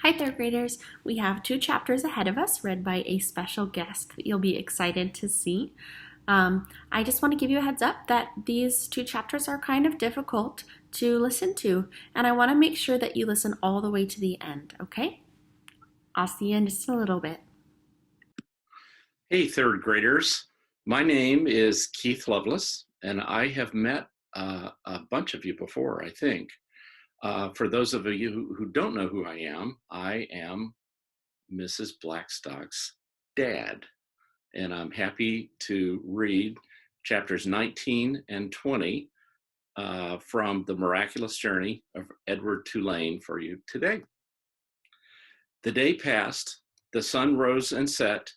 Hi, third graders. We have two chapters ahead of us read by a special guest that you'll be excited to see. I just want to give you a heads up that these two chapters are kind of difficult to listen to, and I want to make sure that you listen all the way to the end, okay? I'll see you in just a little bit. Hey, third graders. My name is Keith Lovelace, and I have met a bunch of you before, I think. For those of you who don't know who I am Mrs. Blackstock's dad, and I'm happy to read chapters 19 and 20 from The Miraculous Journey of Edward Tulane for you today. The day passed, the sun rose and set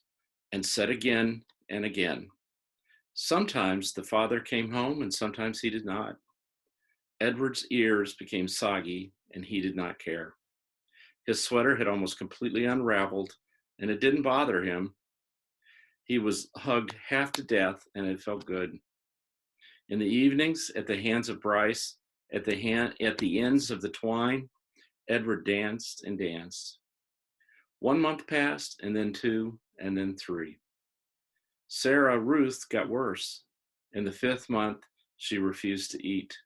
again and again. Sometimes the father came home and sometimes he did not. Edward's ears became soggy and he did not care. His sweater had almost completely unraveled and it didn't bother him. He was hugged half to death and it felt good. In the evenings, at the hands of Bryce, at the ends of the twine, Edward danced and danced. 1 month passed, and then 2, and then 3. Sarah Ruth got worse. In the 5th month, she refused to eat.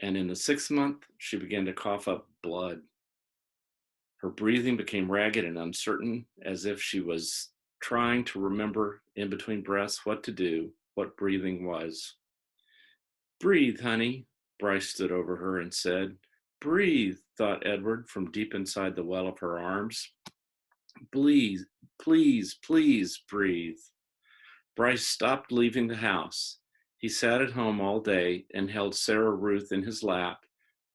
And in the 6th month, she began to cough up blood. Her breathing became ragged and uncertain, as if she was trying to remember in between breaths what to do, what breathing was. "Breathe, honey," Bryce stood over her and said. "Breathe," thought Edward from deep inside the well of her arms. "Please, please, please breathe." Bryce stopped leaving the house. He sat at home all day and held Sarah Ruth in his lap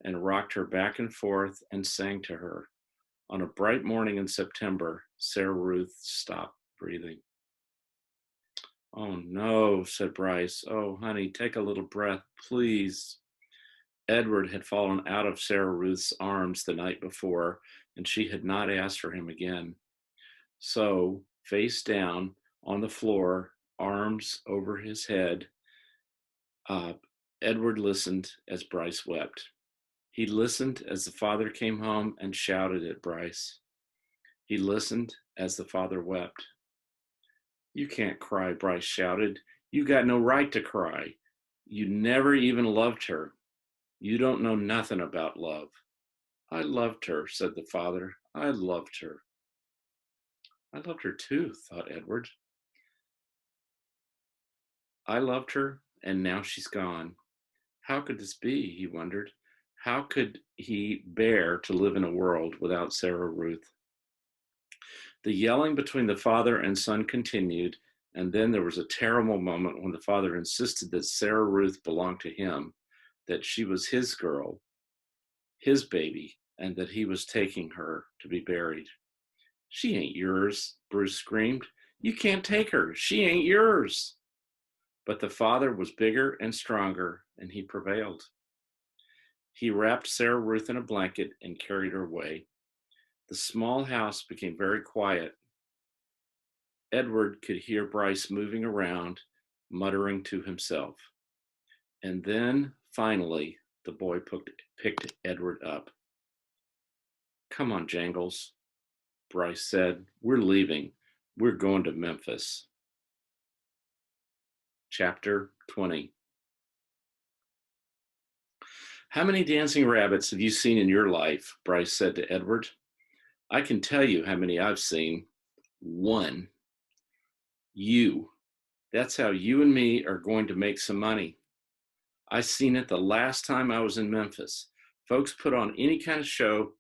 and rocked her back and forth and sang to her. On a bright morning in September, Sarah Ruth stopped breathing. "Oh no," said Bryce. "Oh, honey, take a little breath, please." Edward had fallen out of Sarah Ruth's arms the night before, and she had not asked for him again. So, face down on the floor, arms over his head, Edward listened as Bryce wept. He listened as the father came home and shouted at Bryce. He listened as the father wept. "You can't cry," Bryce shouted. "You got no right to cry. You never even loved her. You don't know nothing about love." "I loved her," said the father. "I loved her." "I loved her too," thought Edward. "I loved her, and now she's gone. How could this be?" he wondered. How could he bear to live in a world without Sarah Ruth? The yelling between the father and son continued, and then there was a terrible moment when the father insisted that Sarah Ruth belonged to him, that she was his girl, his baby, and that he was taking her to be buried. "She ain't yours," Bruce screamed. "You can't take her. She ain't yours." But the father was bigger and stronger, and he prevailed. He wrapped Sarah Ruth in a blanket and carried her away. The small house became very quiet. Edward could hear Bryce moving around, muttering to himself. And then, finally, the boy picked Edward up. "Come on, Jangles," Bryce said. "We're leaving. We're going to Memphis." Chapter 20. "How many dancing rabbits have you seen in your life?" Bryce said to Edward. "I can tell you how many I've seen. 1. You. That's how you and me are going to make some money. I seen it the last time I was in Memphis. Folks put on any kind of show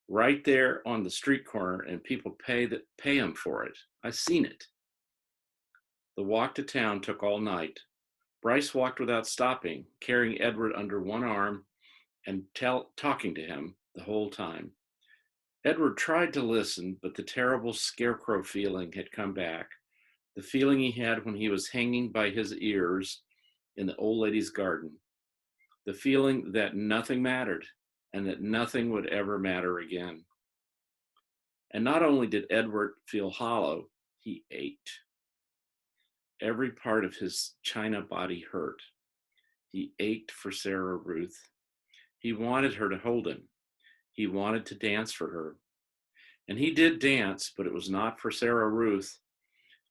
right there on the street corner and people pay them for it. I seen it." The walk to town took all night. Bryce walked without stopping, carrying Edward under one arm and talking to him the whole time. Edward tried to listen, but the terrible scarecrow feeling had come back, the feeling he had when he was hanging by his ears in the old lady's garden, the feeling that nothing mattered and that nothing would ever matter again. And not only did Edward feel hollow, he ached. Every part of his china body hurt. He ached for Sarah Ruth. He wanted her to hold him. He wanted to dance for her. And he did dance, but it was not for Sarah Ruth.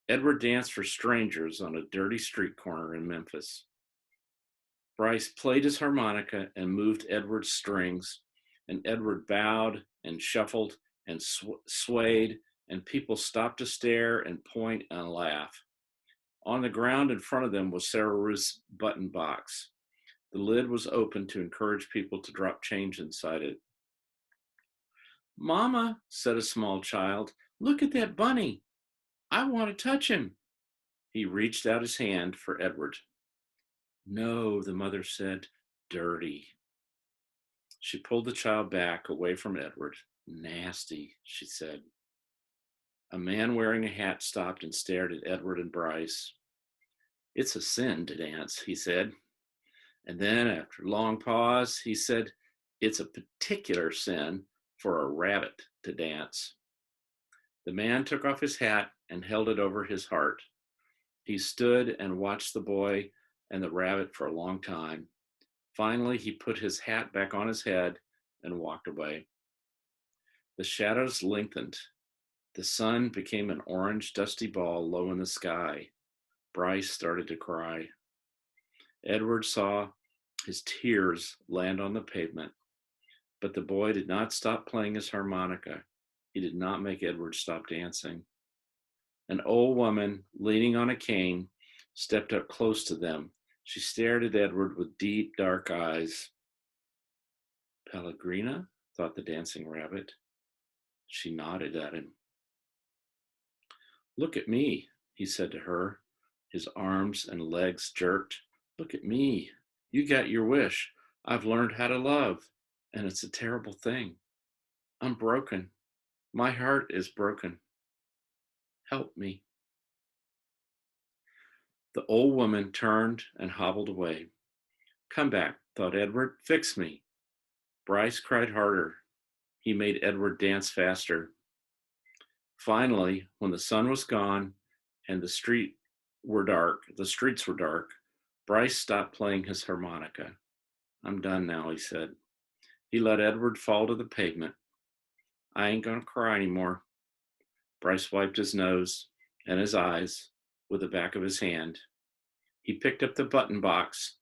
Edward danced for strangers on a dirty street corner in Memphis. Bryce played his harmonica and moved Edward's strings, and Edward bowed and shuffled and swayed, and people stopped to stare and point and laugh. On the ground in front of them was Sarah Ruth's button box. The lid was open to encourage people to drop change inside it. "Mama," said a small child, "look at that bunny. I want to touch him." He reached out his hand for Edward. "No," the mother said, "dirty." She pulled the child back away from Edward. "Nasty," she said. A man wearing a hat stopped and stared at Edward and Bryce. "It's a sin to dance," he said. And then, after a long pause, he said, "It's a particular sin for a rabbit to dance." The man took off his hat and held it over his heart. He stood and watched the boy and the rabbit for a long time. Finally, he put his hat back on his head and walked away. The shadows lengthened. The sun became an orange, dusty ball low in the sky. Bryce started to cry. Edward saw his tears land on the pavement, but the boy did not stop playing his harmonica. He did not make Edward stop dancing. An old woman, leaning on a cane, stepped up close to them. She stared at Edward with deep, dark eyes. "Pellegrina?" thought the dancing rabbit. She nodded at him. "Look at me," he said to her. His arms and legs jerked. "Look at me. You got your wish. I've learned how to love, and it's a terrible thing. I'm broken. My heart is broken. Help me." The old woman turned and hobbled away. "Come back," thought Edward. "Fix me." Bryce cried harder. He made Edward dance faster. Finally, when the sun was gone and the streets were dark, Bryce stopped playing his harmonica. "I'm done now," he said. He let Edward fall to the pavement. "I ain't gonna cry anymore." Bryce wiped his nose and his eyes with the back of his hand. He picked up the button box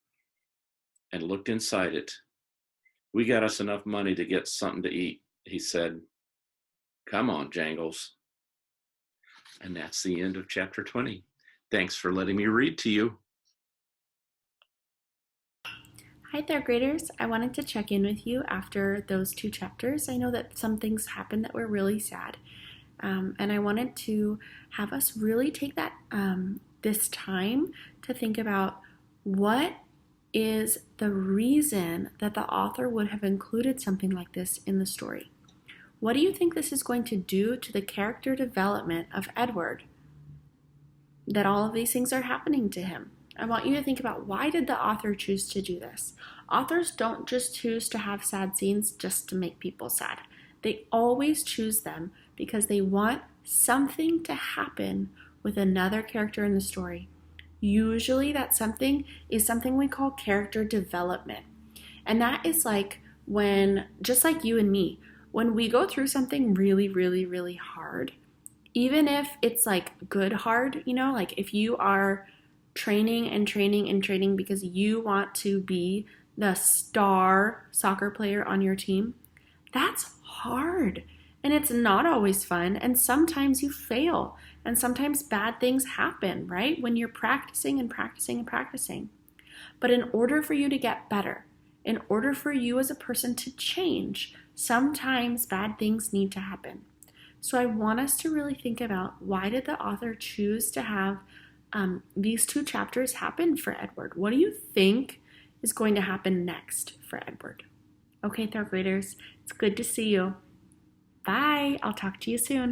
and looked inside it. "We got us enough money to get something to eat," he said. "Come on, Jangles." And that's the end of chapter 20. Thanks for letting me read to you. Hi there, graders. I wanted to check in with you after those 2 chapters. I know that some things happened that were really sad, and I wanted to have us really take that this time to think about what is the reason that the author would have included something like this in the story. What do you think this is going to do to the character development of Edward, that all of these things are happening to him? I want you to think about, why did the author choose to do this? Authors don't just choose to have sad scenes just to make people sad. They always choose them because they want something to happen with another character in the story. Usually that something is something we call character development. And that is like when, just like you and me, when we go through something really, really, really hard, even if it's like good hard, like if you are training and training and training because you want to be the star soccer player on your team, that's hard. And it's not always fun. And sometimes you fail. And sometimes bad things happen, right? When you're practicing and practicing and practicing. But in order for you to get better, in order for you as a person to change, sometimes bad things need to happen. So I want us to really think about, why did the author choose to have these 2 chapters happen for Edward? What do you think is going to happen next for Edward? Okay, third graders, it's good to see you. Bye. I'll talk to you soon.